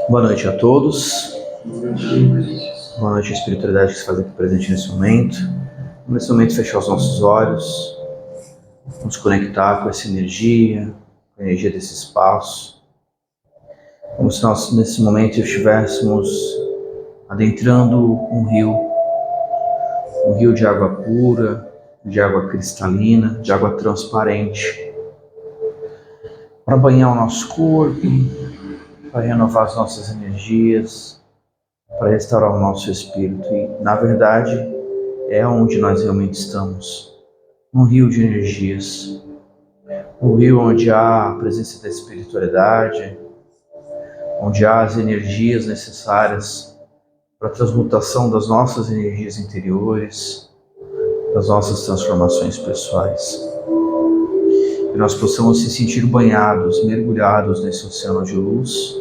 Boa noite a todos. Boa noite à espiritualidade que se faz aqui presente nesse momento. Nesse momento, fechar os nossos olhos, nos conectar com essa energia, com a energia desse espaço. Como se nós, nesse momento, estivéssemos adentrando um rio de água pura, de água cristalina, de água transparente, para banhar o nosso corpo, para renovar as nossas energias, para restaurar o nosso espírito. E, na verdade, é onde nós realmente estamos, um rio de energias, um rio onde há a presença da espiritualidade, onde há as energias necessárias para a transmutação das nossas energias interiores, das nossas transformações pessoais. Que nós possamos se sentir banhados, mergulhados nesse oceano de luz,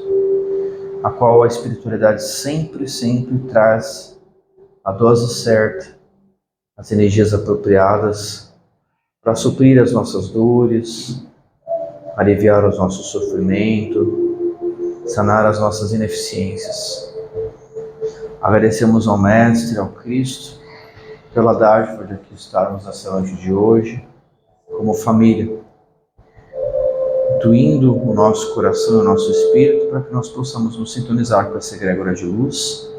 a qual a espiritualidade sempre traz a dose certa, as energias apropriadas para suprir as nossas dores, aliviar os nossos sofrimentos, sanar as nossas ineficiências. Agradecemos ao Mestre, ao Cristo, pela dádiva de aqui estarmos nessa noite de hoje, como família, intuindo o nosso coração e o nosso espírito para que nós possamos nos sintonizar com essa egrégora de luz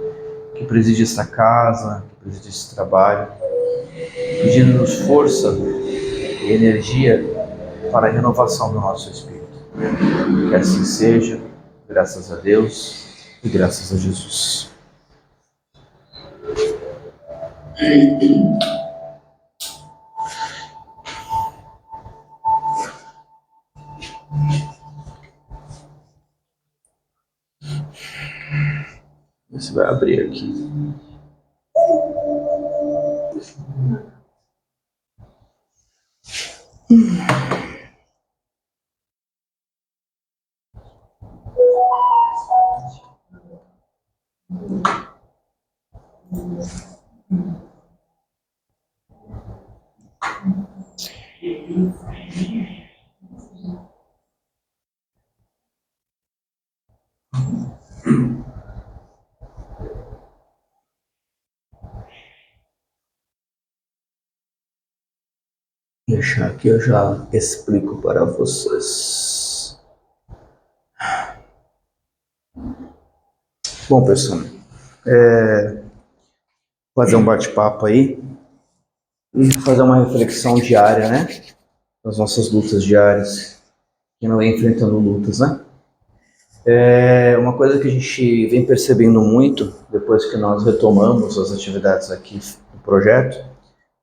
que preside esta casa, que preside esse trabalho, pedindo-nos força e energia para a renovação do nosso espírito. Que assim seja, graças a Deus e graças a Jesus. Você vai abrir aqui. Deixa aqui, eu já explico para vocês. Bom, pessoal, fazer um bate-papo aí e fazer uma reflexão diária, né? Das nossas lutas diárias, que não vem enfrentando lutas, né? Uma coisa que a gente vem percebendo muito depois que nós retomamos as atividades aqui do projeto.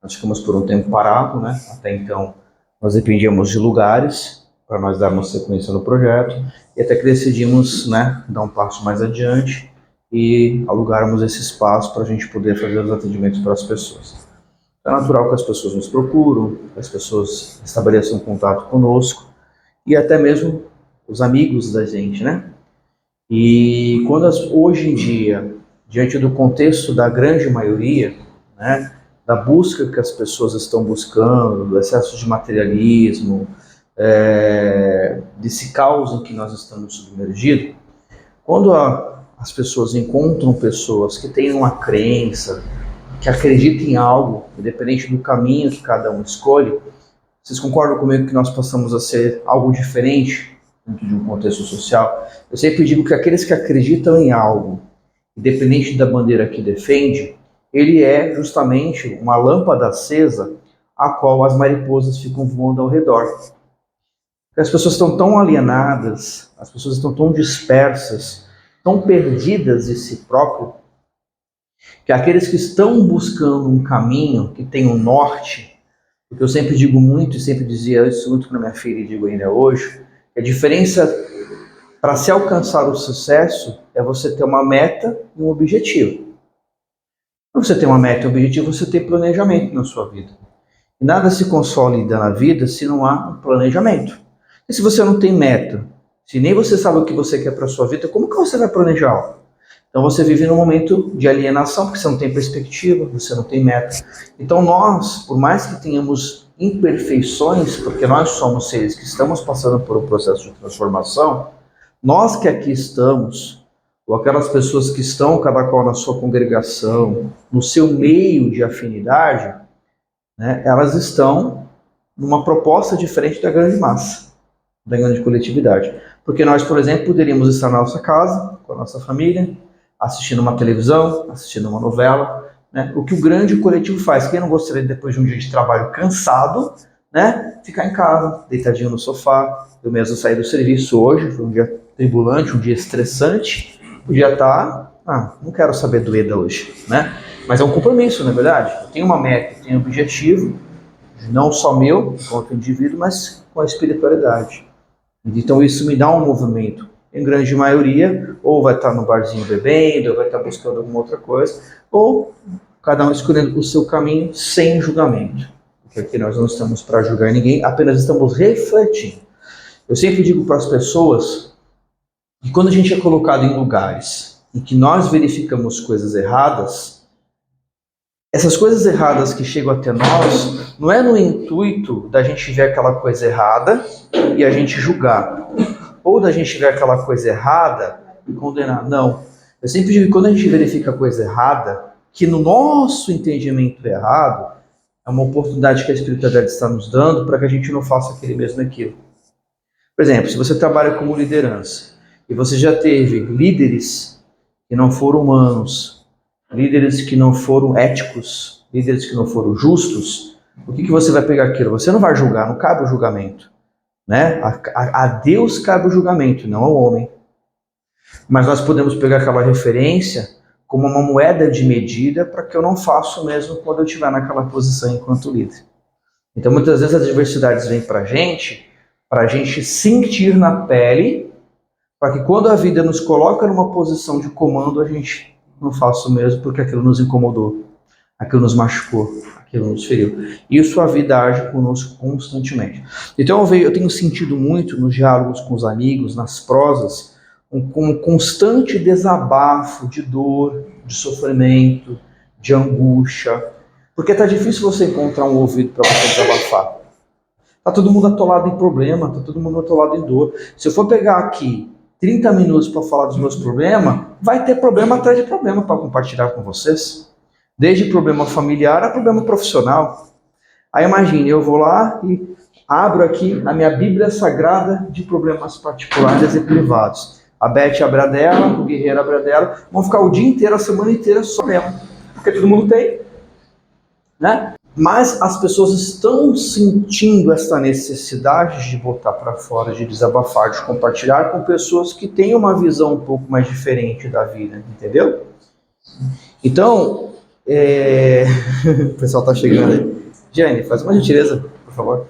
Nós ficamos por um tempo parado, né? Até então nós dependíamos de lugares para nós darmos sequência no projeto e até que decidimos, né, dar um passo mais adiante e alugarmos esse espaço para a gente poder fazer os atendimentos para as pessoas. É natural que as pessoas nos procuram, que as pessoas estabeleçam contato conosco e até mesmo os amigos da gente, né? E quando hoje em dia, diante do contexto da grande maioria, né, da busca que as pessoas estão buscando, do excesso de materialismo, desse caos em que nós estamos submergidos, quando as pessoas encontram pessoas que têm uma crença, que acreditam em algo, independente do caminho que cada um escolhe, vocês concordam comigo que nós passamos a ser algo diferente dentro de um contexto social? Eu sempre digo que aqueles que acreditam em algo, independente da bandeira que defende, ele é justamente uma lâmpada acesa a qual as mariposas ficam voando ao redor. Porque as pessoas estão tão alienadas, as pessoas estão tão dispersas, tão perdidas de si próprio, que aqueles que estão buscando um caminho que tem um norte, porque eu sempre digo muito e sempre dizia isso muito para minha filha e digo ainda hoje, que a diferença para se alcançar o sucesso é você ter uma meta e um objetivo. Quando você tem uma meta e um objetivo, você tem planejamento na sua vida. E nada se consolida na vida se não há um planejamento. E se você não tem meta, se nem você sabe o que você quer para a sua vida, como que você vai planejar algo? Então você vive num momento de alienação, porque você não tem perspectiva, você não tem meta. Então nós, por mais que tenhamos imperfeições, porque nós somos seres que estamos passando por um processo de transformação, nós que aqui estamos, ou aquelas pessoas que estão, cada qual na sua congregação, no seu meio de afinidade, né, elas estão numa proposta diferente da grande massa, da grande coletividade. Porque nós, por exemplo, poderíamos estar na nossa casa, com a nossa família, assistindo uma televisão, assistindo uma novela, né? O que o grande coletivo faz. Quem não gostaria, depois de um dia de trabalho cansado, né, ficar em casa, deitadinho no sofá. Eu mesmo saí do serviço hoje, foi um dia tribulante, um dia estressante, podia estar, não quero saber do EDA hoje, né? Mas é um compromisso, não é verdade? Eu tenho uma meta, eu tenho um objetivo, não só meu, enquanto indivíduo, mas com a espiritualidade. Então isso me dá um movimento. Em grande maioria, ou vai estar no barzinho bebendo, ou vai estar buscando alguma outra coisa, ou cada um escolhendo o seu caminho sem julgamento. Porque aqui nós não estamos para julgar ninguém, apenas estamos refletindo. Eu sempre digo para as pessoas que quando a gente é colocado em lugares em que nós verificamos coisas erradas, essas coisas erradas que chegam até nós, não é no intuito da gente ver aquela coisa errada e a gente julgar, ou da gente ver aquela coisa errada e condenar. Não. Eu sempre digo que quando a gente verifica a coisa errada, que no nosso entendimento é errado, é uma oportunidade que a espiritualidade está nos dando para que a gente não faça aquele mesmo equívoco. Por exemplo, se você trabalha como liderança e você já teve líderes que não foram humanos, líderes que não foram éticos, líderes que não foram justos, o que você vai pegar aquilo? Você não vai julgar, não cabe o julgamento. Né? A Deus cabe o julgamento, não ao homem. Mas nós podemos pegar aquela referência como uma moeda de medida para que eu não faça o mesmo quando eu estiver naquela posição enquanto líder. Então muitas vezes as adversidades vêm para a gente sentir na pele, para que quando a vida nos coloca numa posição de comando, a gente não faça o mesmo porque aquilo nos incomodou, aquilo nos machucou, aquilo nos feriu. Isso a vida age conosco constantemente. Então eu tenho sentido muito nos diálogos com os amigos, nas prosas, um constante desabafo de dor, de sofrimento, de angústia, porque tá difícil você encontrar um ouvido para você desabafar. Tá todo mundo atolado em problema, tá todo mundo atolado em dor. Se eu for pegar aqui 30 minutos para falar dos meus problemas, vai ter problema atrás de problema para compartilhar com vocês. Desde problema familiar a problema profissional. Aí imagine, eu vou lá e abro aqui a minha Bíblia Sagrada de problemas particulares e privados. A Beth abre a dela, o Guerreiro abre a dela, vão ficar o dia inteiro, a semana inteira só mesmo. Porque todo mundo tem, né? Mas as pessoas estão sentindo essa necessidade de botar para fora, de desabafar, de compartilhar com pessoas que têm uma visão um pouco mais diferente da vida, entendeu? Então, o pessoal está chegando aí. Jane, faz uma gentileza, por favor.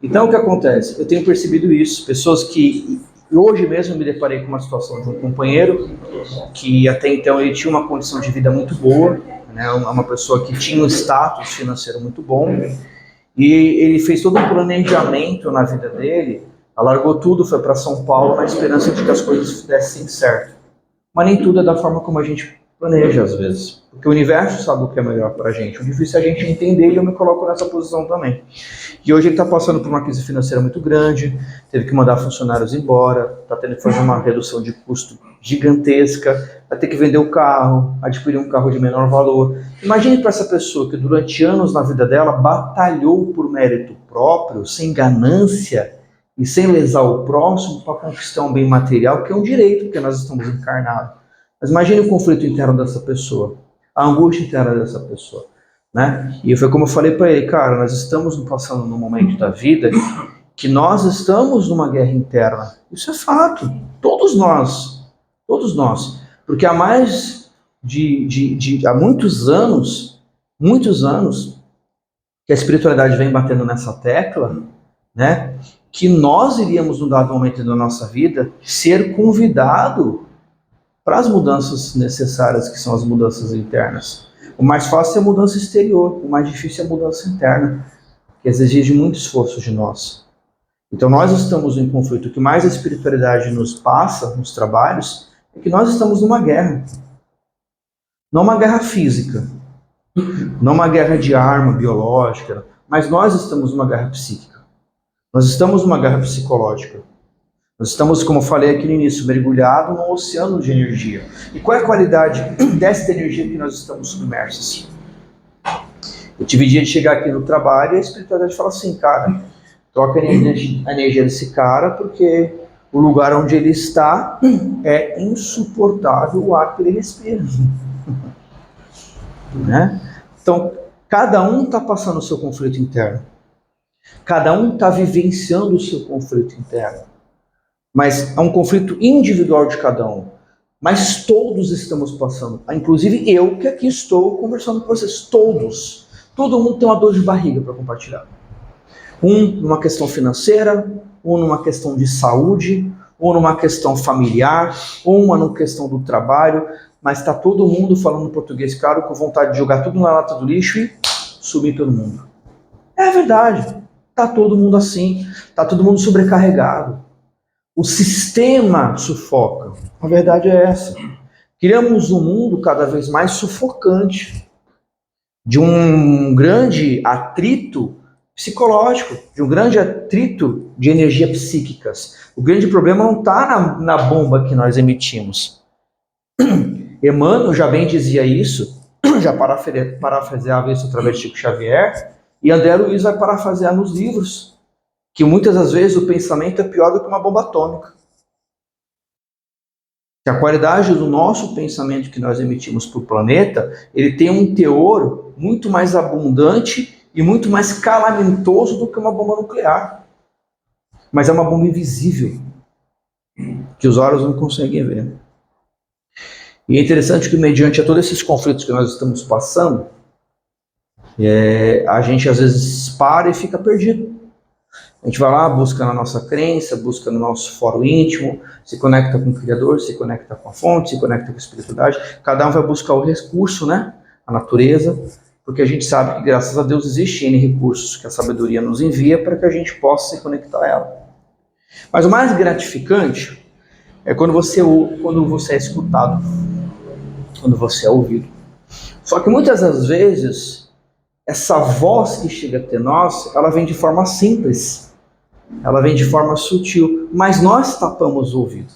Então, o que acontece? Eu tenho percebido isso. Pessoas que... Hoje mesmo eu me deparei com uma situação de um companheiro que até então ele tinha uma condição de vida muito boa, né? Uma pessoa que tinha um status financeiro muito bom, e ele fez todo um planejamento na vida dele, largou tudo, foi para São Paulo na esperança de que as coisas dessem certo. Mas nem tudo é da forma como a gente planeja às vezes, porque o universo sabe o que é melhor pra gente. O difícil é a gente entender e eu me coloco nessa posição também. E hoje ele está passando por uma crise financeira muito grande, teve que mandar funcionários embora, está tendo que fazer uma redução de custo gigantesca, vai ter que vender o carro, adquirir um carro de menor valor. Imagine para essa pessoa que durante anos na vida dela batalhou por mérito próprio, sem ganância e sem lesar o próximo para conquistar um bem material, que é um direito, porque nós estamos encarnados. Mas imagine o conflito interno dessa pessoa, a angústia interna dessa pessoa, né? E foi como eu falei para ele, cara, nós estamos passando num momento da vida que nós estamos numa guerra interna. Isso é fato, todos nós, porque há há muitos anos que a espiritualidade vem batendo nessa tecla, né? Que nós iríamos num dado momento da nossa vida ser convidado para as mudanças necessárias, que são as mudanças internas. O mais fácil é a mudança exterior, o mais difícil é a mudança interna, que exige muito esforço de nós. Então nós estamos em conflito. O que mais a espiritualidade nos passa nos trabalhos é que nós estamos numa guerra. Não uma guerra física, não uma guerra de arma biológica, mas nós estamos numa guerra psíquica. Nós estamos numa guerra psicológica. Nós estamos, como eu falei aqui no início, mergulhados num oceano de energia. E qual é a qualidade dessa energia que nós estamos submersos? Eu tive dia de chegar aqui no trabalho e a espiritualidade fala assim, cara, troca a energia desse cara porque o lugar onde ele está é insuportável o ar que ele respira. Né? Então, cada um está passando o seu conflito interno. Cada um está vivenciando o seu conflito interno. Mas é um conflito individual de cada um. Mas todos estamos passando. Inclusive eu que aqui estou conversando com vocês. Todos. Todo mundo tem uma dor de barriga para compartilhar. Um numa questão financeira, um numa questão de saúde, um numa questão familiar, uma numa questão do trabalho. Mas está todo mundo falando português claro, com vontade de jogar tudo na lata do lixo e sumir todo mundo. É verdade. Está todo mundo assim. Está todo mundo sobrecarregado. O sistema sufoca. A verdade é essa. Criamos um mundo cada vez mais sufocante, de um grande atrito psicológico, de um grande atrito de energia psíquicas. O grande problema não está na bomba que nós emitimos. Emmanuel já bem dizia isso, já parafraseava isso através de Chico Xavier, e André Luiz vai parafrasear nos livros, que muitas das vezes o pensamento é pior do que uma bomba atômica. Que a qualidade do nosso pensamento que nós emitimos para o planeta, ele tem um teor muito mais abundante e muito mais calamitoso do que uma bomba nuclear. Mas é uma bomba invisível, que os olhos não conseguem ver. E é interessante que, mediante a todos esses conflitos que nós estamos passando, a gente às vezes para e fica perdido. A gente vai lá, busca na nossa crença, busca no nosso fórum íntimo, se conecta com o Criador, se conecta com a fonte, se conecta com a espiritualidade. Cada um vai buscar o recurso, né? A natureza, porque a gente sabe que, graças a Deus, existem N recursos que a sabedoria nos envia para que a gente possa se conectar a ela. Mas o mais gratificante é quando você é escutado, quando você é ouvido. Só que muitas das vezes, essa voz que chega até nós, ela vem de forma simples, ela vem de forma sutil, mas nós tapamos o ouvido.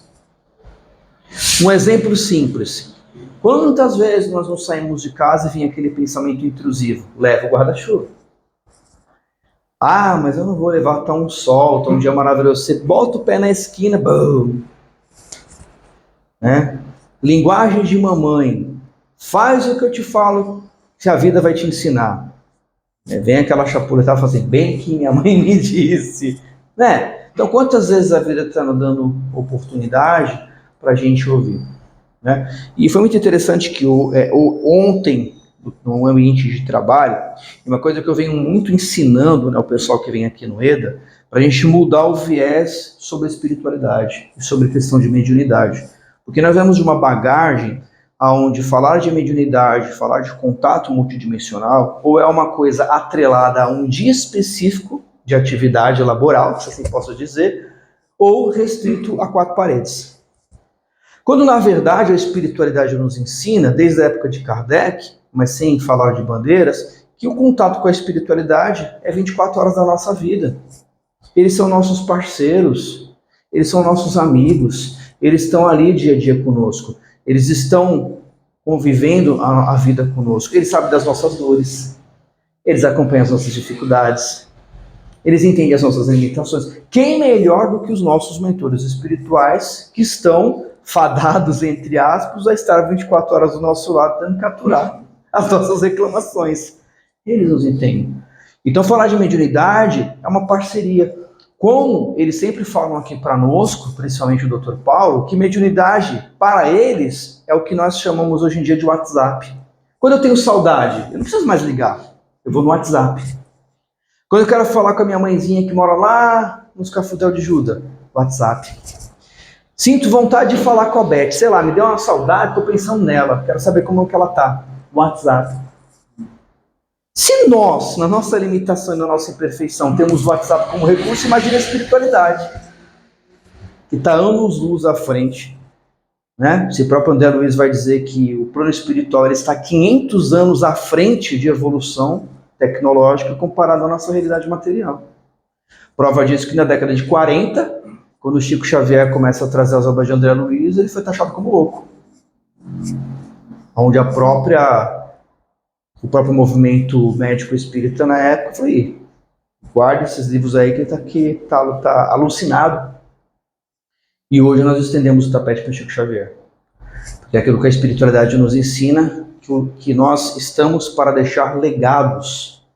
Um exemplo simples. Quantas vezes nós não saímos de casa e vem aquele pensamento intrusivo? Leva o guarda-chuva. Ah, mas eu não vou levar, tá um sol, tá um dia maravilhoso. Você bota o pé na esquina, bum. Né? Linguagem de mamãe. Faz o que eu te falo, que a vida vai te ensinar. Vem aquela chapuletada e fala assim, bem que minha mãe me disse. Né? Então, quantas vezes a vida está nos dando oportunidade para a gente ouvir? Né? E foi muito interessante que ontem, no ambiente de trabalho, uma coisa que eu venho muito ensinando, né, o pessoal que vem aqui no EDA, para a gente mudar o viés sobre a espiritualidade e sobre a questão de mediunidade. Porque nós vemos de uma bagagem onde falar de mediunidade, falar de contato multidimensional, ou é uma coisa atrelada a um dia específico de atividade laboral, se assim posso dizer, ou restrito a 4 paredes. Quando, na verdade, a espiritualidade nos ensina, desde a época de Kardec, mas sem falar de bandeiras, que o contato com a espiritualidade é 24 horas da nossa vida. Eles são nossos parceiros, eles são nossos amigos, eles estão ali dia a dia conosco, eles estão convivendo a vida conosco, eles sabem das nossas dores, eles acompanham as nossas dificuldades, eles entendem as nossas limitações. Quem melhor do que os nossos mentores espirituais que estão fadados, entre aspas, a estar 24 horas do nosso lado, tentando capturar as nossas reclamações. Eles nos entendem. Então, falar de mediunidade é uma parceria. Como eles sempre falam aqui para nós, principalmente o Dr. Paulo, que mediunidade, para eles, é o que nós chamamos hoje em dia de WhatsApp. Quando eu tenho saudade, eu não preciso mais ligar, eu vou no WhatsApp. Quando eu quero falar com a minha mãezinha que mora lá nos Cafundel de Juda, WhatsApp. Sinto vontade de falar com a Beth, sei lá, me deu uma saudade, estou pensando nela, quero saber como é que ela está. WhatsApp. Se nós, na nossa limitação e na nossa imperfeição, temos o WhatsApp como recurso, imagine a espiritualidade, que está anos-luz à frente. Né? Se o próprio André Luiz vai dizer que o plano espiritual está 500 anos à frente de evolução tecnológica comparado à nossa realidade material. Prova disso que na década de 40, quando o Chico Xavier começa a trazer as obras de André Luiz, ele foi taxado como louco. Onde o próprio movimento médico espírita na época foi: guarde esses livros aí que tá alucinado. E hoje nós estendemos o tapete para o Chico Xavier. Porque é aquilo que a espiritualidade nos ensina, que nós estamos para deixar legados.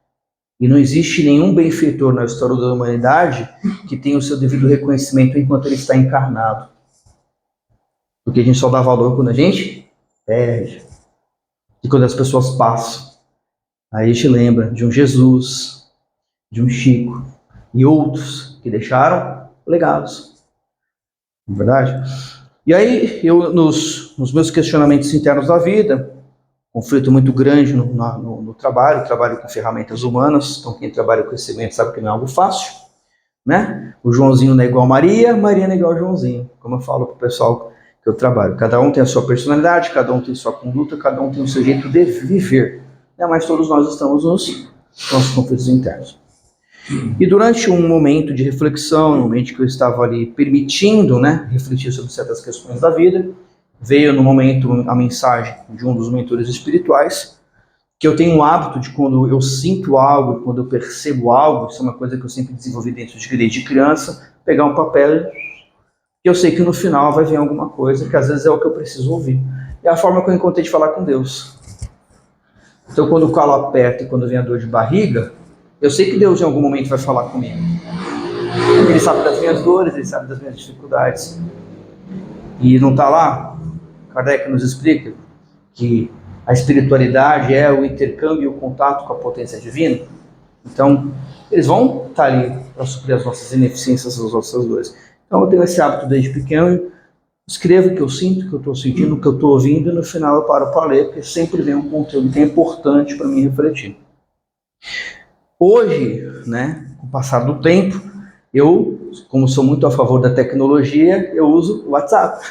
E não existe nenhum benfeitor na história da humanidade que tenha o seu devido reconhecimento enquanto ele está encarnado. Porque a gente só dá valor quando a gente perde. E quando as pessoas passam. Aí a gente lembra de um Jesus, de um Chico e outros que deixaram legados. Não é verdade? E aí, eu, nos meus questionamentos internos da vida, conflito muito grande no trabalho com ferramentas humanas, então quem trabalha com conhecimento sabe que não é algo fácil, né? O Joãozinho não é igual a Maria, Maria não é igual ao Joãozinho, como eu falo para o pessoal que eu trabalho. Cada um tem a sua personalidade, cada um tem a sua conduta, cada um tem o seu jeito de viver, né? Mas todos nós estamos nos nossos conflitos internos. E durante um momento de reflexão, no momento que eu estava ali permitindo, né, refletir sobre certas questões da vida, veio no momento a mensagem de um dos mentores espirituais, que eu tenho um hábito de quando eu sinto algo, quando eu percebo algo, isso é uma coisa que eu sempre desenvolvi dentro de criança, pegar um papel e eu sei que no final vai vir alguma coisa, que às vezes é o que eu preciso ouvir. É a forma que eu encontrei de falar com Deus. Então quando o calo aperta e quando vem a dor de barriga, eu sei que Deus em algum momento vai falar comigo. Ele sabe das minhas dores, ele sabe das minhas dificuldades. E não está lá? Kardec nos explica que a espiritualidade é o intercâmbio e o contato com a potência divina. Então, eles vão estar ali para suprir as nossas ineficiências, as nossas dores. Então, eu tenho esse hábito desde pequeno, escrevo o que eu sinto, o que eu estou sentindo, o que eu estou ouvindo, e no final eu paro para ler, porque sempre vem um conteúdo que é importante para mim refletir. Hoje, né, com o passar do tempo, eu, como sou muito a favor da tecnologia, eu uso o WhatsApp.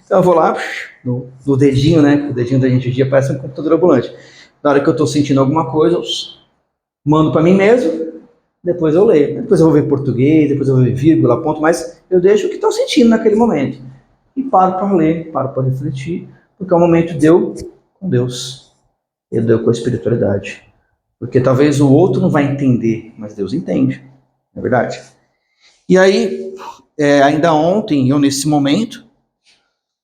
Então eu vou lá, no dedinho, né, o dedinho da gente hoje em dia parece um computador ambulante. Na hora que eu estou sentindo alguma coisa, eu mando para mim mesmo, depois eu leio. Depois eu vou ver português, depois eu vou ver vírgula, ponto, mas eu deixo o que estou sentindo naquele momento. E paro para ler, paro para refletir, porque é o momento deu com Deus, ele deu com a espiritualidade. Porque talvez o outro não vai entender, mas Deus entende, não é verdade? E aí, ainda ontem, eu nesse momento,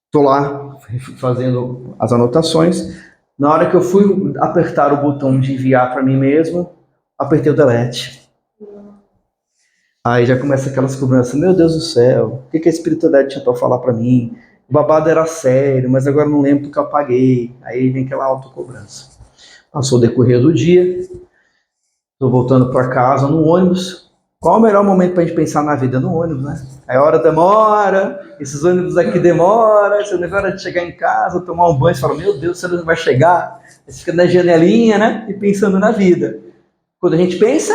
estou lá fazendo as anotações, na hora que eu fui apertar o botão de enviar para mim mesmo, apertei o delete. Aí já começa aquelas cobranças, meu Deus do céu, o que a espiritualidade tinha para falar para mim? O babado era sério, mas agora não lembro porque eu apaguei. Aí vem aquela autocobrança. Passou o decorrer do dia, estou voltando para casa no ônibus. Qual o melhor momento para a gente pensar na vida? No ônibus, né? Aí a hora demora, esses ônibus aqui demoram, você não é hora de chegar em casa, tomar um banho, você fala, meu Deus, você não vai chegar. Aí você fica na janelinha, né? E pensando na vida. Quando a gente pensa,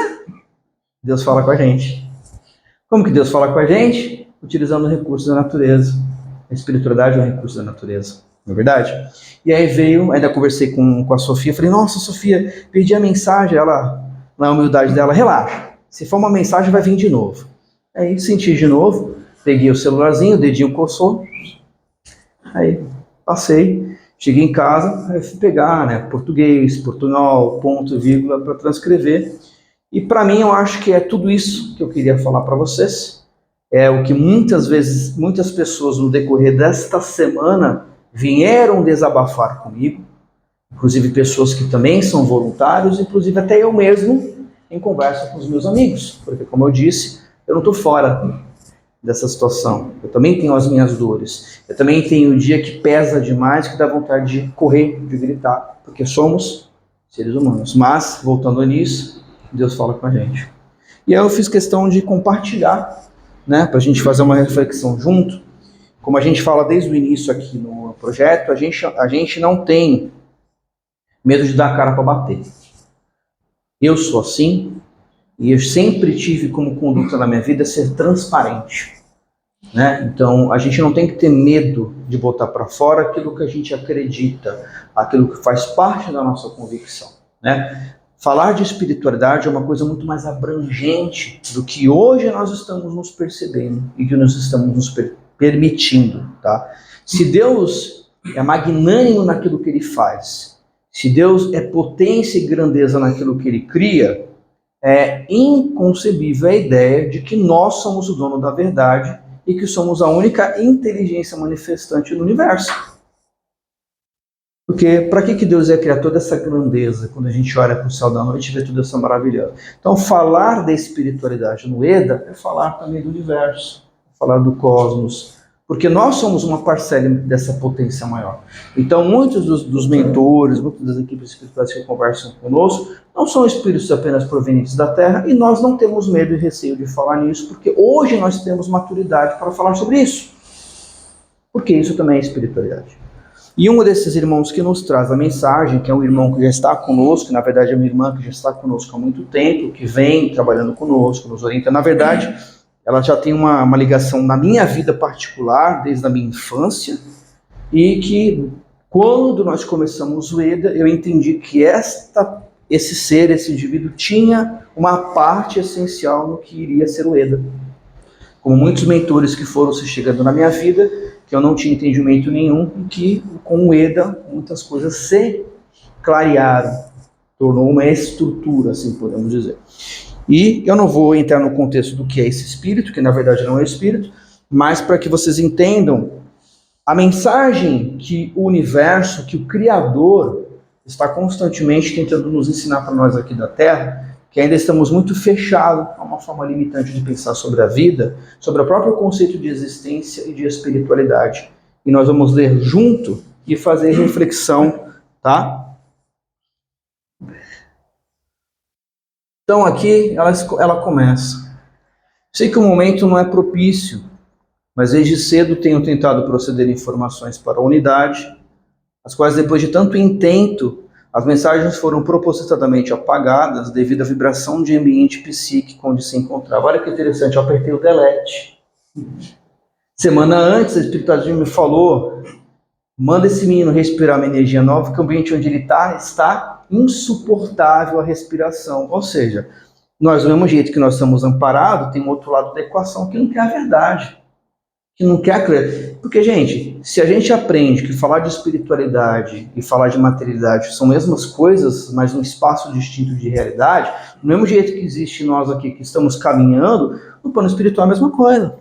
Deus fala com a gente. Como que Deus fala com a gente? Utilizando recursos da natureza. A espiritualidade é um recurso da natureza, não é verdade? E aí veio, ainda conversei com a Sofia, falei, nossa, Sofia, perdi a mensagem, ela, na humildade dela, relaxa, se for uma mensagem vai vir de novo. Aí senti de novo, peguei o celularzinho, o dedinho coçou, aí passei, cheguei em casa, aí fui pegar, né, português, portunhol, ponto, vírgula, para transcrever. E para mim eu acho que é tudo isso que eu queria falar para vocês. É o que muitas vezes, muitas pessoas no decorrer desta semana vieram desabafar comigo, inclusive pessoas que também são voluntários, inclusive até eu mesmo em conversa com os meus amigos, porque como eu disse, eu não estou fora dessa situação, eu também tenho as minhas dores, eu também tenho o dia que pesa demais, que dá vontade de correr, de gritar, porque somos seres humanos. Mas, voltando nisso, Deus fala com a gente. E aí eu fiz questão de compartilhar, né, para a gente fazer uma reflexão junto. Como a gente fala desde o início aqui no projeto, a gente não tem medo de dar a cara para bater. Eu sou assim, e eu sempre tive como conduta na minha vida ser transparente, né? Então a gente não tem que ter medo de botar para fora aquilo que a gente acredita, aquilo que faz parte da nossa convicção, né? falar de espiritualidade é uma coisa muito mais abrangente do que hoje nós estamos nos percebendo e que nós estamos nos permitindo, tá? Se Deus é magnânimo naquilo que Ele faz, se Deus é potência e grandeza naquilo que Ele cria, é inconcebível a ideia de que nós somos o dono da verdade e que somos a única inteligência manifestante no universo. Porque para que Deus ia criar toda essa grandeza quando a gente olha para o céu da noite e vê toda essa maravilha? Então, falar da espiritualidade no EDA é falar também do universo, é falar do cosmos, porque nós somos uma parcela dessa potência maior. Então, muitos dos mentores, muitas das equipes espirituais que conversam conosco, não são espíritos apenas provenientes da Terra, e nós não temos medo e receio de falar nisso, porque hoje nós temos maturidade para falar sobre isso. Porque isso também é espiritualidade. E um desses irmãos que nos traz a mensagem, que é um irmão que já está conosco, na verdade é uma irmã que já está conosco há muito tempo, que vem trabalhando conosco, nos orienta. Na verdade, ela já tem uma ligação na minha vida particular, desde a minha infância, e que quando nós começamos o EDA, eu entendi que esse ser, esse indivíduo, tinha uma parte essencial no que iria ser o EDA. Como muitos mentores que foram se chegando na minha vida, que eu não tinha entendimento nenhum, e que com o EDA muitas coisas se clarearam, tornou uma estrutura, assim podemos dizer. E eu não vou entrar no contexto do que é esse espírito, que na verdade não é espírito, mas para que vocês entendam a mensagem que o universo, que o Criador está constantemente tentando nos ensinar para nós aqui da Terra, que ainda estamos muito fechados a uma forma limitante de pensar sobre a vida, sobre o próprio conceito de existência e de espiritualidade. E nós vamos ler junto e fazer reflexão, tá? Então aqui ela começa. Sei que o momento não é propício, mas desde cedo tenho tentado proceder informações para a unidade, as quais depois de tanto intento, as mensagens foram propositadamente apagadas devido à vibração de ambiente psíquico onde se encontrava. Olha que interessante, eu apertei o delete. Semana antes, a espiritualidade me falou, manda esse menino respirar uma energia nova, que o ambiente onde ele está insuportável a respiração. Ou seja, nós, do mesmo jeito que nós estamos amparados, tem um outro lado da equação que não quer a verdade, que não quer acreditar. Porque, gente, se a gente aprende que falar de espiritualidade e falar de materialidade são as mesmas coisas, mas num espaço distinto de realidade, do mesmo jeito que existe nós aqui que estamos caminhando, no plano espiritual é a mesma coisa.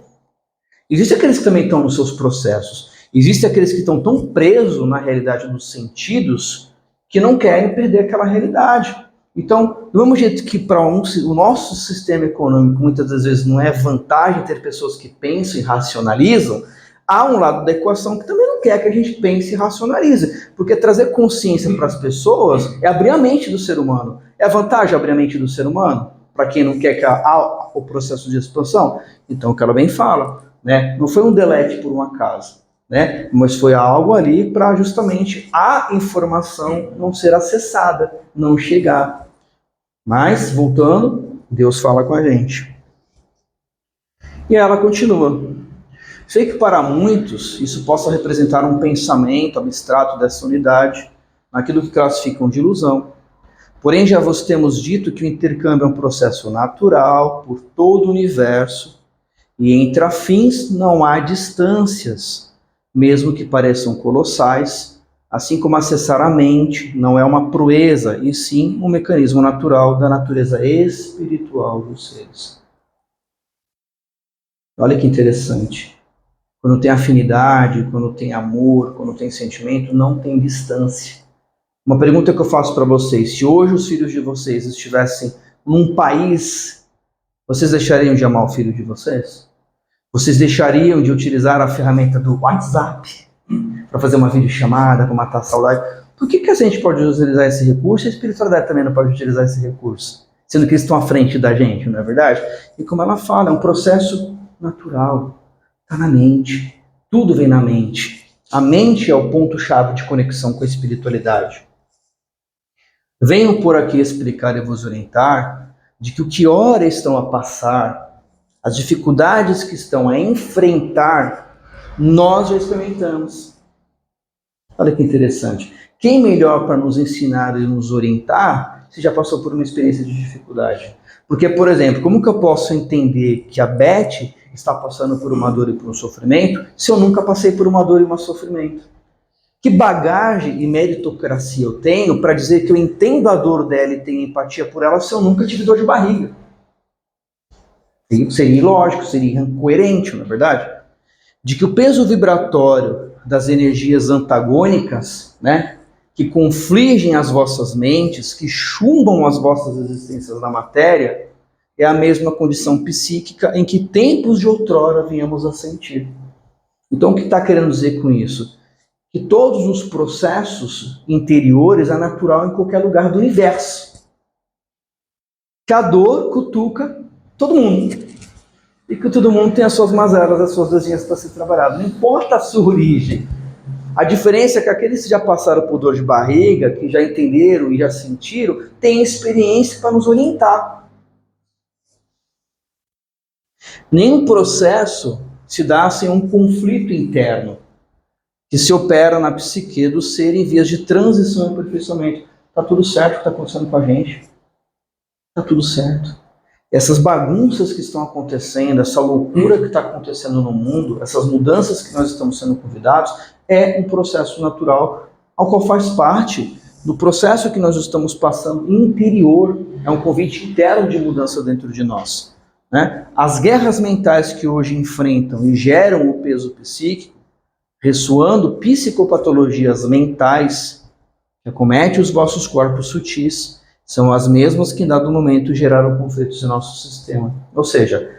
Existem aqueles que também estão nos seus processos. Existem aqueles que estão tão presos na realidade dos sentidos que não querem perder aquela realidade. Então, do mesmo jeito que para o nosso sistema econômico muitas das vezes não é vantagem ter pessoas que pensam e racionalizam, há um lado da equação que também não quer que a gente pense e racionalize. Porque trazer consciência para as pessoas é abrir a mente do ser humano. É a vantagem abrir a mente do ser humano? Para quem não quer que o processo de expansão? Então, o que ela bem fala, né? Não foi um delete por um acaso, né? Mas foi algo ali para justamente a informação não ser acessada, não chegar. Mas, voltando, Deus fala com a gente. E ela continua. Sei que para muitos isso possa representar um pensamento abstrato dessa unidade, naquilo que classificam de ilusão. Porém, já vos temos dito que o intercâmbio é um processo natural por todo o universo, e entre afins não há distâncias, mesmo que pareçam colossais, assim como acessar a mente não é uma proeza, e sim um mecanismo natural da natureza espiritual dos seres. Olha que interessante. Quando tem afinidade, quando tem amor, quando tem sentimento, não tem distância. Uma pergunta que eu faço para vocês: se hoje os filhos de vocês estivessem num país, vocês deixariam de amar o filho de vocês? Vocês deixariam de utilizar a ferramenta do WhatsApp para fazer uma videochamada, para matar a saudade? Por que a gente pode utilizar esse recurso e a espiritualidade também não pode utilizar esse recurso? Sendo que eles estão à frente da gente, não é verdade? E como ela fala, é um processo natural. Está na mente. Tudo vem na mente. A mente é o ponto-chave de conexão com a espiritualidade. Venho por aqui explicar e vos orientar de que o que ora estão a passar, as dificuldades que estão a enfrentar, nós já experimentamos. Olha que interessante. Quem melhor para nos ensinar e nos orientar se já passou por uma experiência de dificuldade. Porque, por exemplo, como que eu posso entender que a Beth está passando por uma dor e por um sofrimento se eu nunca passei por uma dor e um sofrimento? Que bagagem e meritocracia eu tenho para dizer que eu entendo a dor dela e tenho empatia por ela se eu nunca tive dor de barriga? Seria ilógico, seria incoerente, não é verdade? De que o peso vibratório das energias antagônicas, né, que confligem as vossas mentes, que chumbam as vossas existências na matéria, é a mesma condição psíquica em que tempos de outrora viemos a sentir. Então, o que está querendo dizer com isso? Que todos os processos interiores é natural em qualquer lugar do universo. Que a dor cutuca todo mundo. E que todo mundo tem as suas mazelas, as suas doenças para ser trabalhado. Não importa a sua origem. A diferença é que aqueles que já passaram por dor de barriga, que já entenderam e já sentiram, têm experiência para nos orientar. Nenhum processo se dá sem um conflito interno que se opera na psique do ser em vias de transição e aperfeiçoamento. Está tudo certo o que está acontecendo com a gente. Está tudo certo. Essas bagunças que estão acontecendo, essa loucura que está acontecendo no mundo, essas mudanças que nós estamos sendo convidados, é um processo natural ao qual faz parte do processo que nós estamos passando interior. É um convite interno de mudança dentro de nós, né? As guerras mentais que hoje enfrentam e geram o peso psíquico, ressoando psicopatologias mentais que acometem os vossos corpos sutis, são as mesmas que em dado momento geraram conflitos em nosso sistema. Ou seja,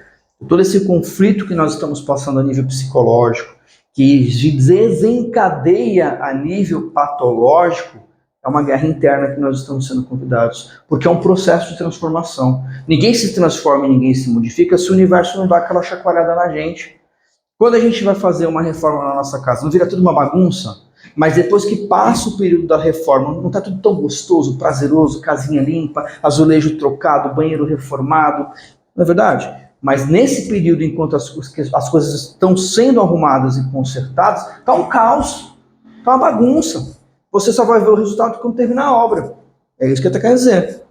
todo esse conflito que nós estamos passando a nível psicológico, que desencadeia a nível patológico, é uma guerra interna que nós estamos sendo convidados, porque é um processo de transformação. Ninguém se transforma e ninguém se modifica se o universo não dá aquela chacoalhada na gente. Quando a gente vai fazer uma reforma na nossa casa, não vira tudo uma bagunça? Mas depois que passa o período da reforma, não está tudo tão gostoso, prazeroso, casinha limpa, azulejo trocado, banheiro reformado, não é verdade? Mas nesse período, enquanto as coisas estão sendo arrumadas e consertadas, está um caos, está uma bagunça. Você só vai ver o resultado quando terminar a obra. É isso que eu estou querendo dizer.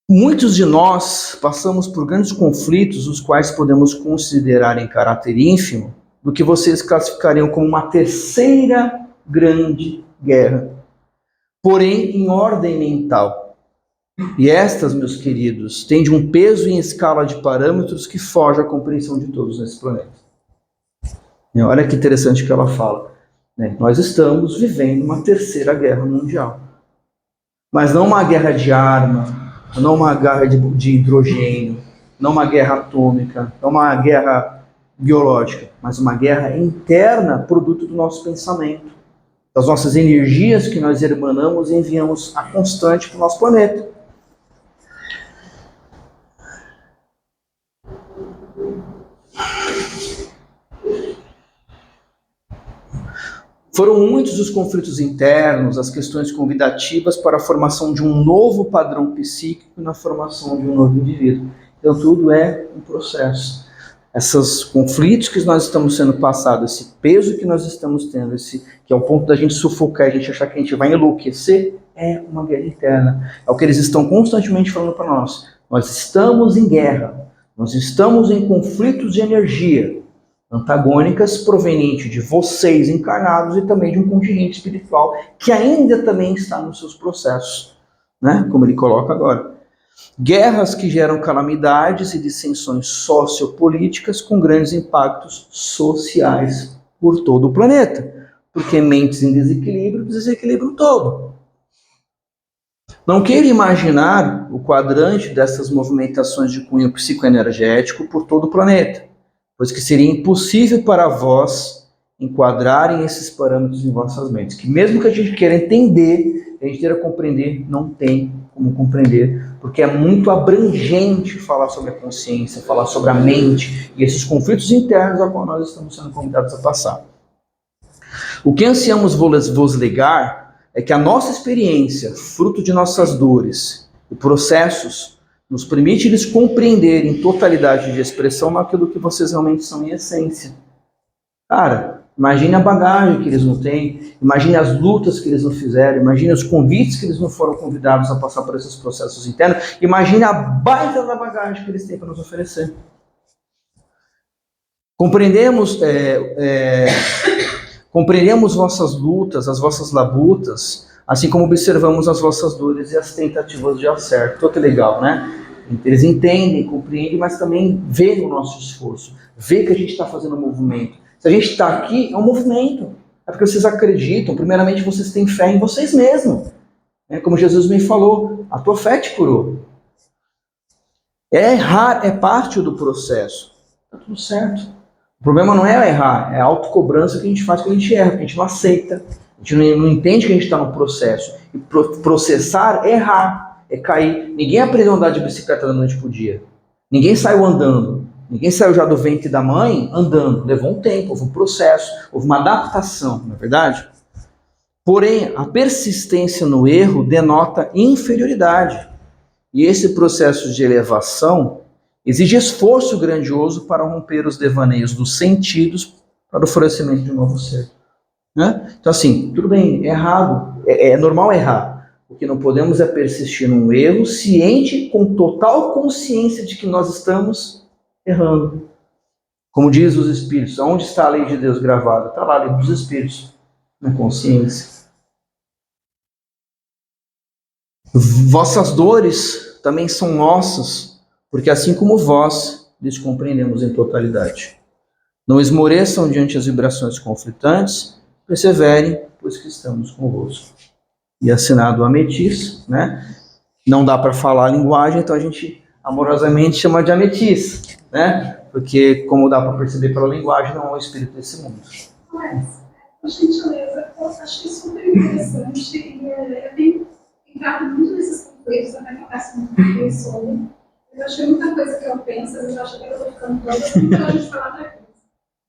Muitos de nós passamos por grandes conflitos, os quais podemos considerar em caráter ínfimo, do que vocês classificariam como uma terceira grande guerra, porém em ordem mental. E estas, meus queridos, têm de um peso em escala de parâmetros que foge à compreensão de todos nesse planeta. E olha que interessante que ela fala, né? Nós estamos vivendo uma terceira guerra mundial, mas não uma guerra de arma, não uma guerra de hidrogênio, não uma guerra atômica, não uma guerra biológica, mas uma guerra interna, produto do nosso pensamento, das nossas energias que nós emanamos e enviamos a constante para o nosso planeta. Foram muitos os conflitos internos, as questões convidativas para a formação de um novo padrão psíquico e na formação de um novo indivíduo. Então tudo é um processo. Esses conflitos que nós estamos sendo passados, esse peso que nós estamos tendo, que é o ponto da gente sufocar, a gente achar que a gente vai enlouquecer, é uma guerra interna. É o que eles estão constantemente falando para nós. Nós estamos em guerra, nós estamos em conflitos de energia antagônicas provenientes de vocês encarnados e também de um contingente espiritual que ainda também está nos seus processos, né? Como ele coloca agora. Guerras que geram calamidades e dissensões sociopolíticas com grandes impactos sociais por todo o planeta. Porque mentes em desequilíbrio desequilibram todo. Não queira imaginar o quadrante dessas movimentações de cunho psicoenergético por todo o planeta, pois que seria impossível para vós enquadrarem esses parâmetros em vossas mentes. Que mesmo que a gente queira entender, a gente queira compreender, não tem como compreender, porque é muito abrangente falar sobre a consciência, falar sobre a mente e esses conflitos internos a qual nós estamos sendo convidados a passar. O que ansiamos vos legar é que a nossa experiência, fruto de nossas dores e processos, nos permite lhes compreender em totalidade de expressão naquilo que vocês realmente são em essência. Cara, Imagine a bagagem que eles não têm, imagine as lutas que eles não fizeram, imagine os convites que eles não foram convidados a passar por esses processos internos, imagine a baita da bagagem que eles têm para nos oferecer. Compreendemos vossas lutas, as vossas labutas, assim como observamos as vossas dores e as tentativas de acerto. Que legal, né? Eles entendem, compreendem, mas também veem o nosso esforço, veem que a gente está fazendo um movimento. Se a gente está aqui, é um movimento. É porque vocês acreditam, primeiramente vocês têm fé em vocês mesmos. Como Jesus me falou, a tua fé te curou. Errar é parte do processo. Está tudo certo. O problema não é errar, é a autocobrança que a gente faz quando a gente erra, porque a gente não aceita, a gente não entende que a gente está no processo. E processar é errar, é cair. Ninguém aprendeu a andar de bicicleta da noite para o dia. Ninguém saiu andando. Ninguém saiu já do ventre da mãe andando. Levou um tempo, houve um processo, houve uma adaptação, não é verdade? Porém, a persistência no erro denota inferioridade. E esse processo de elevação exige esforço grandioso para romper os devaneios dos sentidos para o florescimento de um novo ser. Né? Então, assim, tudo bem, é errado, é normal errar. O que não podemos é persistir num erro ciente, com total consciência de que nós estamos errando. Como diz os Espíritos, onde está a lei de Deus gravada? Está lá, a lei dos Espíritos, na consciência. Vossas dores também são nossas, porque assim como vós, lhes compreendemos em totalidade. Não esmoreçam diante das vibrações conflitantes, perseverem, pois que estamos convosco. E assinado Ametis, né? Não dá para falar a linguagem, então a gente amorosamente chama de Ametis, né? Porque, como dá para perceber pela linguagem, não é o espírito desse mundo. Mas, por gentileza, eu achei super interessante e eu tenho entrado muito nesses conflitos, até que eu peço muito sobre. Eu achei muita coisa que eu penso, eu acho que eu estou ficando toda, então a gente falar outra coisa.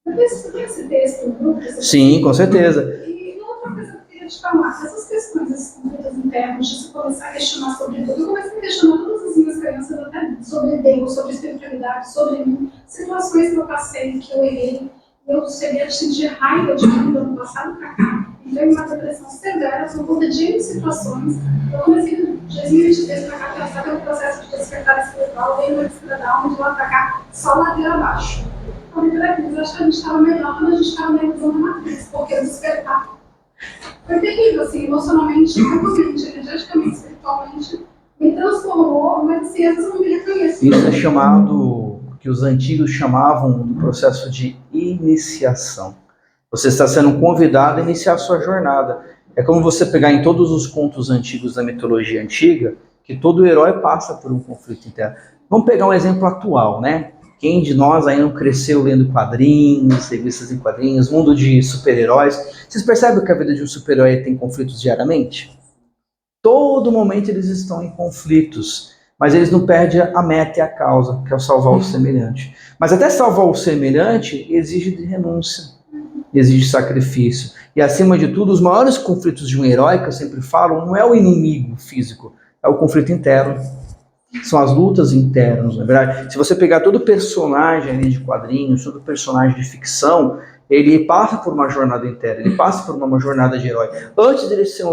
Depois você tem esse texto no grupo? Sim, com certeza. E outra coisa que eu queria te falar, essas questões, esses conflitos internos, de se começar a questionar sobre tudo, eu comecei a questionar todas as minhas crenças, até sobre Deus, sobre espiritualidade, sobre mim, situações que eu passei, que eu errei, eu cheguei a sentir raiva de mim do ano passado para cá, entrei uma depressão severa por conta de situações. Eu comecei em 2023 para cá, passar pelo processo de despertar espiritual, veio uma despertar da alma, de lá para cá, só ladeira abaixo. Falei para eles, acho que a gente estava melhor quando a gente estava na ilusão da matriz, porque o despertar foi terrível, assim, emocionalmente, mentalmente, energeticamente, espiritualmente, me transformou, mas assim, às vezes eu não me reconheço. Isso é chamado, que os antigos chamavam do processo de iniciação. Você está sendo convidado a iniciar a sua jornada. É como você pegar em todos os contos antigos da mitologia antiga, que todo herói passa por um conflito interno. Vamos pegar um exemplo atual, né? Quem de nós ainda não cresceu lendo quadrinhos, revistas em quadrinhos, mundo de super-heróis? Vocês percebem que a vida de um super-herói tem conflitos diariamente? Todo momento eles estão em conflitos, mas eles não perdem a meta e a causa, que é o salvar o semelhante. Mas até salvar o semelhante exige renúncia, exige sacrifício. E acima de tudo, os maiores conflitos de um herói, que eu sempre falo, não é o inimigo físico, é o conflito interno. São as lutas internas, na verdade. Se você pegar todo personagem ali de quadrinhos, todo personagem de ficção, ele passa por uma jornada interna, ele passa por uma jornada de herói. Antes dele ser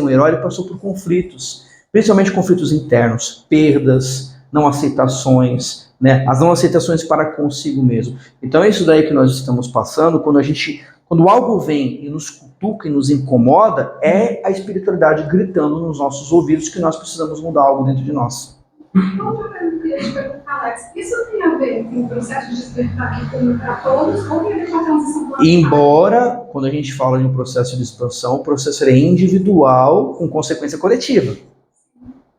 um herói, ele passou por conflitos, principalmente conflitos internos, perdas, não aceitações, né? As não aceitações para consigo mesmo. Então é isso daí que nós estamos passando, quando algo vem e nos cutuca e nos incomoda, é a espiritualidade gritando nos nossos ouvidos que nós precisamos mudar algo dentro de nós. Outra coisa que eu queria te perguntar, Alex, isso tem a ver com o processo de despertar aqui para todos ou tem a ver com a transição planetária? Embora, quando a gente fala de um processo de expansão, o processo é individual com consequência coletiva.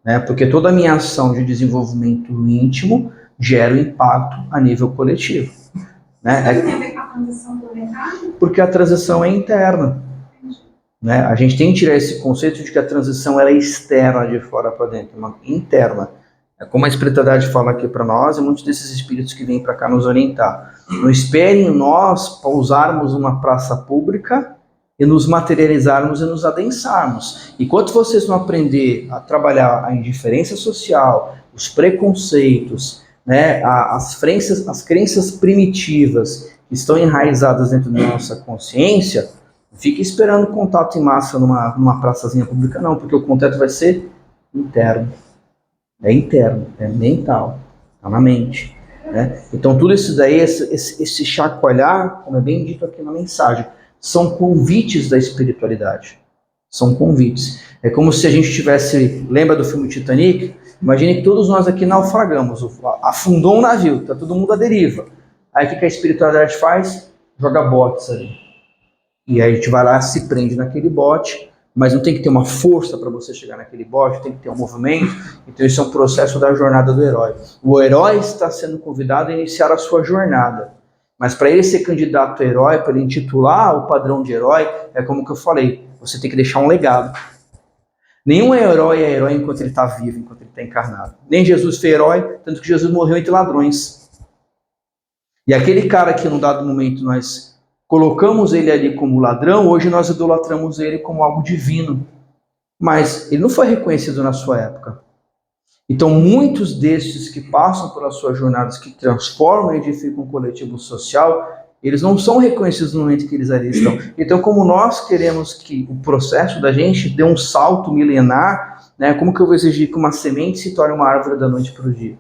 Né? Porque toda a minha ação de desenvolvimento íntimo gera um impacto a nível coletivo. Né? Isso tem a ver com a transição planetária? Porque a transição é interna. Né? A gente tem que tirar esse conceito de que a transição era externa, de fora para dentro, uma interna. É como a espiritualidade fala aqui para nós, e muitos desses espíritos que vêm para cá nos orientar. Não esperem nós pousarmos numa praça pública e nos materializarmos e nos adensarmos. Enquanto vocês não aprender a trabalhar a indiferença social, os preconceitos, né, as crenças primitivas estão enraizadas dentro da nossa consciência, não fique esperando contato em massa numa praçazinha pública, não, porque o contato vai ser interno. É interno, é mental, está na mente. Né? Então tudo isso daí, esse chacoalhar, como é bem dito aqui na mensagem, são convites da espiritualidade. São convites. É como se a gente tivesse, lembra do filme Titanic? Imagine que todos nós aqui naufragamos, afundou um navio, está todo mundo à deriva. Aí o que a espiritualidade faz? Joga botes ali. E aí a gente vai lá, se prende naquele bote, mas não tem que ter uma força para você chegar naquele bote, tem que ter um movimento. Então isso é um processo da jornada do herói. O herói está sendo convidado a iniciar a sua jornada. Mas para ele ser candidato a herói, para ele intitular o padrão de herói, é como que eu falei, você tem que deixar um legado. Nenhum herói é herói enquanto ele está vivo, enquanto ele está encarnado. Nem Jesus foi herói, tanto que Jesus morreu entre ladrões. E aquele cara que num dado momento nós colocamos ele ali como ladrão, hoje nós idolatramos ele como algo divino. Mas ele não foi reconhecido na sua época. Então muitos desses que passam pelas suas jornadas, que transformam e edificam um coletivo social, eles não são reconhecidos no momento que eles ali estão. Então, como nós queremos que o processo da gente dê um salto milenar, né, como que eu vou exigir que uma semente se torne uma árvore da noite para o dia?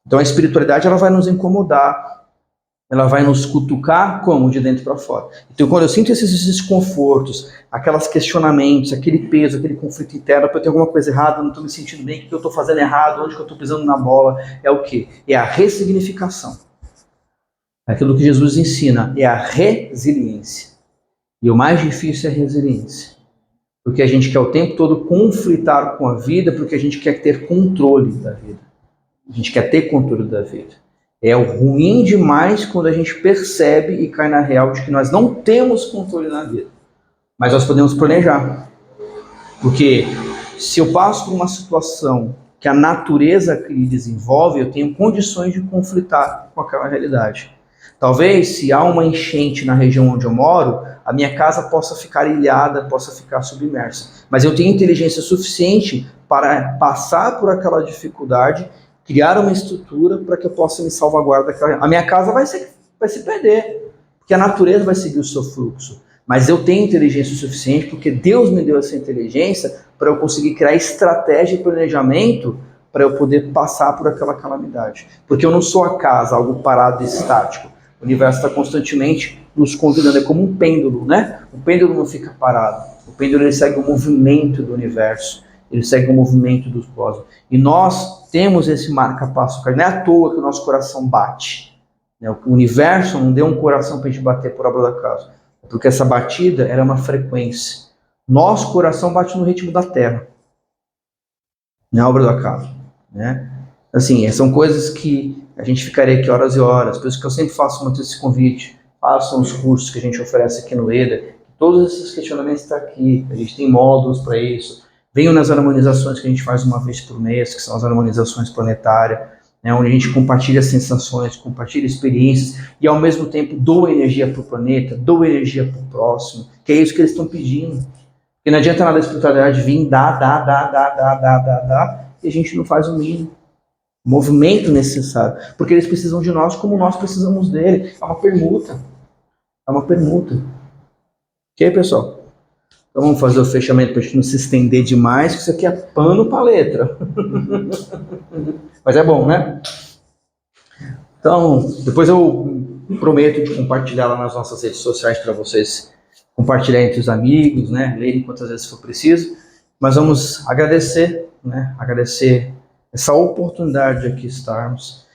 Então, a espiritualidade ela vai nos incomodar, ela vai nos cutucar como? De dentro para fora. Então, quando eu sinto esses desconfortos, aqueles questionamentos, aquele peso, aquele conflito interno, eu tenho alguma coisa errada, eu não estou me sentindo bem, o que eu estou fazendo errado, onde que eu estou pisando na bola, é o quê? É a ressignificação. Aquilo que Jesus ensina é a resiliência. E o mais difícil é a resiliência. Porque a gente quer o tempo todo conflitar com a vida, porque a gente quer ter controle da vida. A gente quer ter controle da vida. É o ruim demais quando a gente percebe e cai na real de que nós não temos controle na vida. Mas nós podemos planejar. Porque se eu passo por uma situação que a natureza lhe desenvolve, eu tenho condições de conflitar com aquela realidade. Talvez, se há uma enchente na região onde eu moro, a minha casa possa ficar ilhada, possa ficar submersa. Mas eu tenho inteligência suficiente para passar por aquela dificuldade, criar uma estrutura para que eu possa me salvaguardar. A minha casa vai se perder, porque a natureza vai seguir o seu fluxo. Mas eu tenho inteligência suficiente, porque Deus me deu essa inteligência para eu conseguir criar estratégia e planejamento para eu poder passar por aquela calamidade. Porque eu não sou a casa, algo parado e estático. O universo está constantemente nos convidando, é como um pêndulo, né? O pêndulo não fica parado. O pêndulo ele segue o movimento do universo, ele segue o movimento dos cosmos. E nós temos esse marca-passo, não é à toa que o nosso coração bate. Né? O universo não deu um coração para a gente bater por obra da causa, porque essa batida era uma frequência. Nosso coração bate no ritmo da Terra, não é obra do acaso. Né? Assim, são coisas que a gente ficaria aqui horas e horas, por isso que eu sempre faço muito esse convite, façam os cursos que a gente oferece aqui no EDA, todos esses questionamentos estão aqui, a gente tem módulos para isso, venham nas harmonizações que a gente faz uma vez por mês, que são as harmonizações planetárias, né, onde a gente compartilha sensações, compartilha experiências, e ao mesmo tempo doa energia para o planeta, doa energia para o próximo, que é isso que eles estão pedindo. Porque não adianta nada a espiritualidade vir, dar, e a gente não faz o mínimo. Movimento necessário, porque eles precisam de nós como nós precisamos dele. É uma permuta. É uma permuta. Ok, pessoal? Então vamos fazer o fechamento para a gente não se estender demais, que isso aqui é pano para letra. Mas é bom, né? Então, depois eu prometo de compartilhar lá nas nossas redes sociais para vocês compartilhar entre os amigos, né? Lerem quantas vezes for preciso. Mas vamos agradecer, né? Agradecer essa oportunidade de aqui estarmos,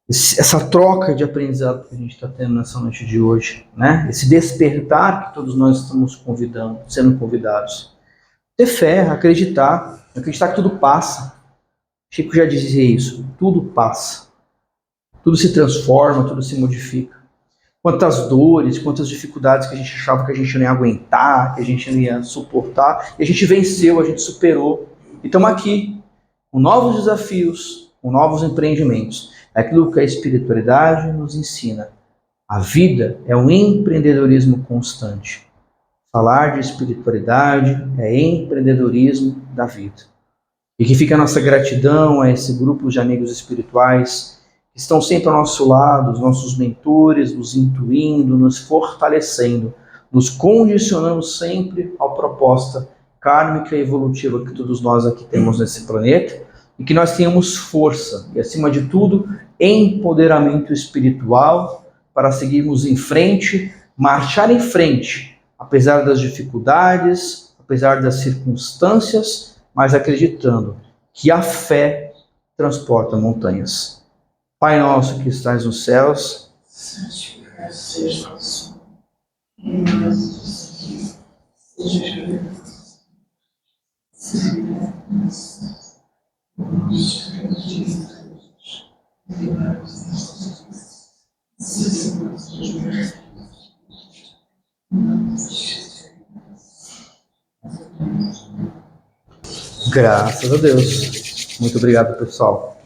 essa troca de aprendizado que a gente está tendo nessa noite de hoje, né? Esse despertar que todos nós estamos convidando, sendo convidados. Ter fé, acreditar que tudo passa. Chico já dizia isso, tudo passa. Tudo se transforma, tudo se modifica. Quantas dores, quantas dificuldades que a gente achava que a gente não ia aguentar, que a gente não ia suportar, e a gente venceu, a gente superou. E estamos aqui, com novos desafios, com novos empreendimentos. É aquilo que a espiritualidade nos ensina. A vida é um empreendedorismo constante. Falar de espiritualidade é empreendedorismo da vida. E que fica a nossa gratidão a esse grupo de amigos espirituais que estão sempre ao nosso lado, os nossos mentores, nos intuindo, nos fortalecendo, nos condicionando sempre à proposta kármica e evolutiva que todos nós aqui temos nesse planeta, e que nós tenhamos força e, acima de tudo, empoderamento espiritual para seguirmos em frente, marchar em frente, apesar das dificuldades, apesar das circunstâncias, mas acreditando que a fé transporta montanhas. Pai nosso que estás nos céus, santificado seja o seu nome, seja graças a Deus. Muito obrigado, pessoal.